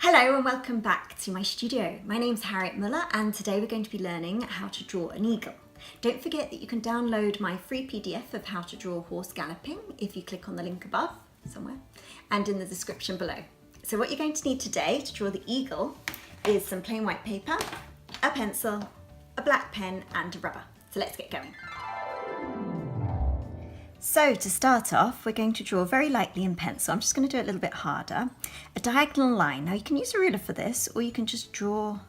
Hello and welcome back to my studio. My name's Harriet Muller and today we're going to be learning how to draw an eagle. Don't forget that you can download my free PDF of how to draw a horse galloping if you click on the link above somewhere and in the description below. So what you're going to need today to draw the eagle is some plain white paper, a pencil, a black pen and a rubber. So let's get going. So to start off, we're going to draw very lightly in pencil. I'm just going to do it a little bit harder. A diagonal line. Now you can use a ruler for this, or you can just draw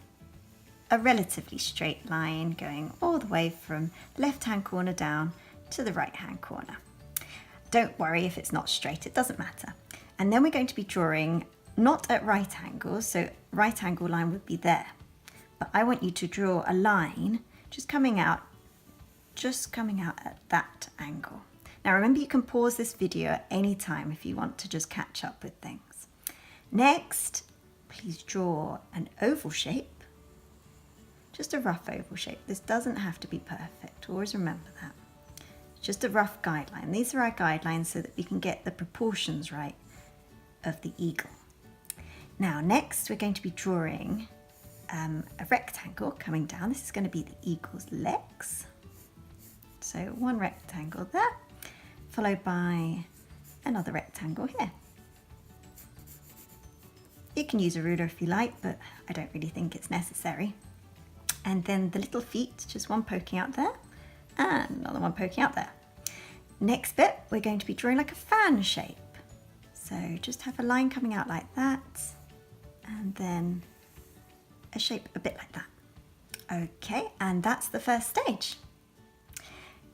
a relatively straight line going all the way from the left-hand corner down to the right-hand corner. Don't worry if it's not straight, it doesn't matter. And then we're going to be drawing not at right angles, so right angle line would be there. But I want you to draw a line just coming out at that angle. Now remember, you can pause this video at any time if you want to just catch up with things. Next, please draw an oval shape, just a rough oval shape. This doesn't have to be perfect, always remember that. Just a rough guideline. These are our guidelines so that we can get the proportions right of the eagle. Now next we're going to be drawing a rectangle coming down. This is going to be the eagle's legs. So one rectangle there, followed by another rectangle here. You can use a ruler if you like, but I don't really think it's necessary. And then the little feet, just one poking out there and another one poking out there. Next bit, we're going to be drawing like a fan shape. So just have a line coming out like that and then a shape a bit like that. Okay, and that's the first stage.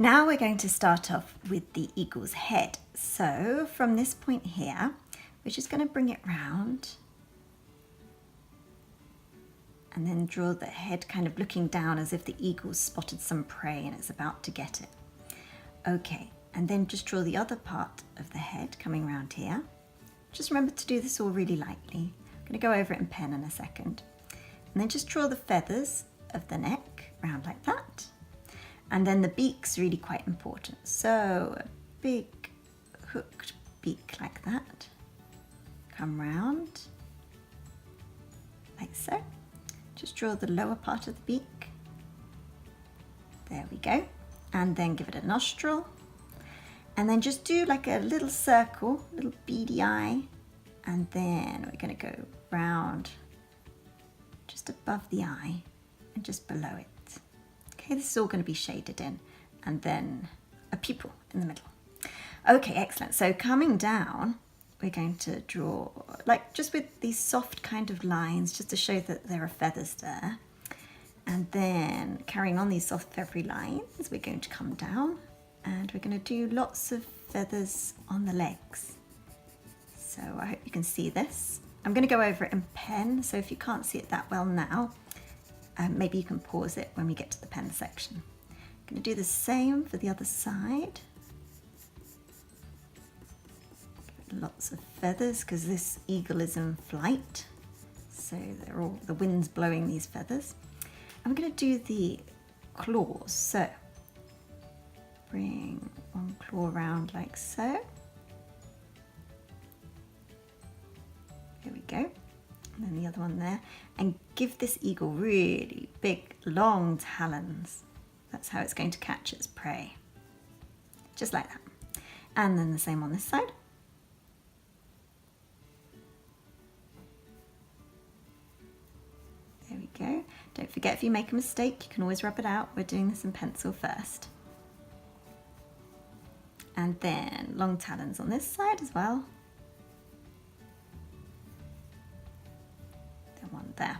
Now we're going to start off with the eagle's head. So from this point here, we're just going to bring it round and then draw the head kind of looking down as if the eagle's spotted some prey and it's about to get it. Okay, and then just draw the other part of the head coming round here. Just remember to do this all really lightly. I'm going to go over it in pen in a second. And then just draw the feathers of the neck round like that. And then the beak's really quite important. So a big hooked beak like that. Come round, like so. Just draw the lower part of the beak. There we go. And then give it a nostril. And then just do like a little circle, little beady eye. And then we're going to go round just above the eye and just below it. Okay, this is all going to be shaded in, and then a pupil in the middle. Okay, excellent. So coming down, we're going to draw like just with these soft kind of lines just to show that there are feathers there. And then carrying on these soft feathery lines, we're going to come down and we're going to do lots of feathers on the legs. So I hope you can see this. I'm going to go over it in pen, so if you can't see it that well now, maybe you can pause it when we get to the pen section. I'm going to do the same for the other side. Lots of feathers because this eagle is in flight. So the wind's blowing these feathers. I'm going to do the claws. So bring one claw around like so. There we go. And then the other one there, and give this eagle really big, long talons. That's how it's going to catch its prey. Just like that. And then the same on this side. There we go. Don't forget, if you make a mistake, you can always rub it out. We're doing this in pencil first. And then long talons on this side as well. One there.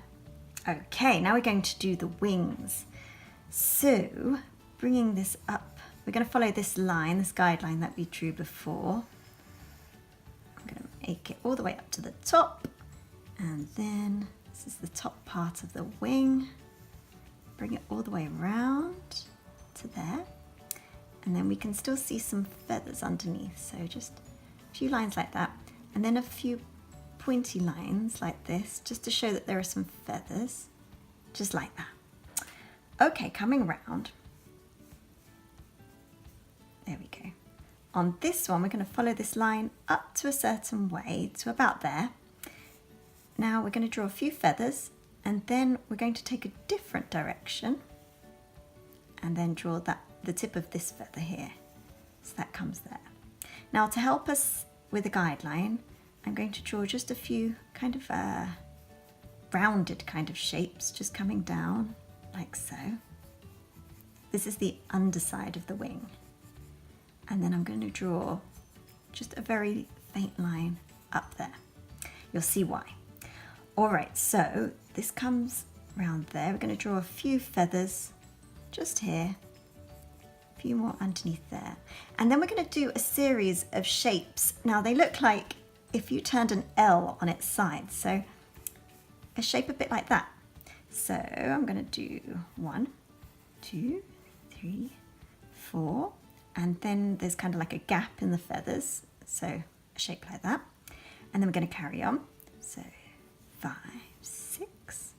Okay, now we're going to do the wings. So bringing this up, we're going to follow this line, this guideline that we drew before. I'm going to make it all the way up to the top, and then this is the top part of the wing. Bring it all the way around to there, and then we can still see some feathers underneath, so just a few lines like that, and then a few pointy lines like this, just to show that there are some feathers, just like that. Okay, coming round. There we go. On this one, we're going to follow this line up to a certain way, to about there. Now we're going to draw a few feathers, and then we're going to take a different direction and then draw the tip of this feather here. So that comes there. Now to help us with a guideline, I'm going to draw just a few kind of rounded kind of shapes just coming down like so. This is the underside of the wing. And then I'm going to draw just a very faint line up there. You'll see why. All right, so this comes round there. We're going to draw a few feathers just here, a few more underneath there. And then we're going to do a series of shapes. Now they look like if you turned an L on its side. So a shape a bit like that. So I'm going to do 1, 2, 3, 4, and then there's kind of like a gap in the feathers, so a shape like that. And then we're going to carry on. So 5, 6,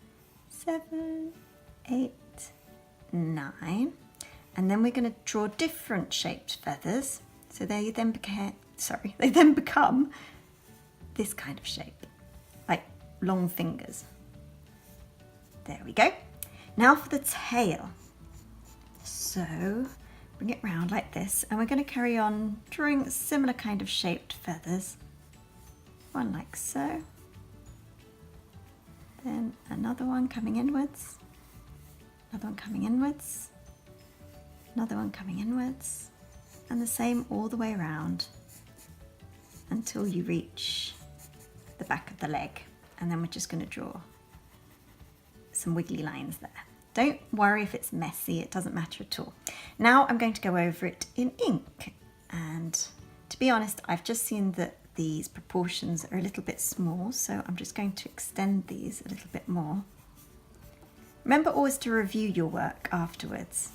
7, 8, 9, and then we're going to draw different shaped feathers. So they then become this kind of shape, like long fingers. There we go. Now for the tail. So bring it round like this, and we're going to carry on drawing a similar kind of shaped feathers. One like so. Then another one coming inwards. Another one coming inwards. Another one coming inwards. And the same all the way around until you reach the back of the leg. And then we're just going to draw some wiggly lines there. Don't worry if it's messy, it doesn't matter at all. Now I'm going to go over it in ink, and to be honest, I've just seen that these proportions are a little bit small, so I'm just going to extend these a little bit more. Remember always to review your work afterwards.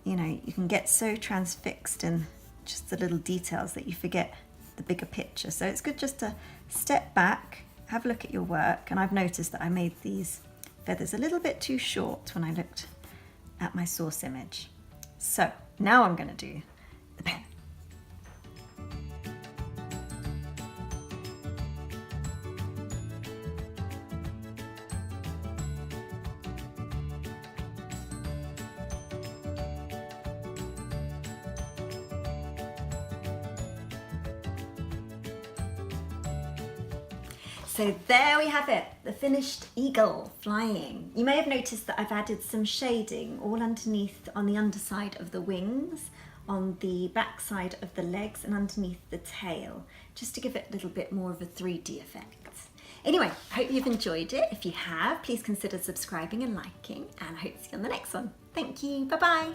You know, you can get so transfixed in just the little details that you forget the bigger picture. So it's good just to step back, have a look at your work, and I've noticed that I made these feathers a little bit too short when I looked at my source image. So now I'm going to do the pen. So there we have it, the finished eagle flying. You may have noticed that I've added some shading all underneath on the underside of the wings, on the back side of the legs, and underneath the tail, just to give it a little bit more of a 3D effect. Anyway, I hope you've enjoyed it. If you have, please consider subscribing and liking, and I hope to see you on the next one. Thank you, bye-bye.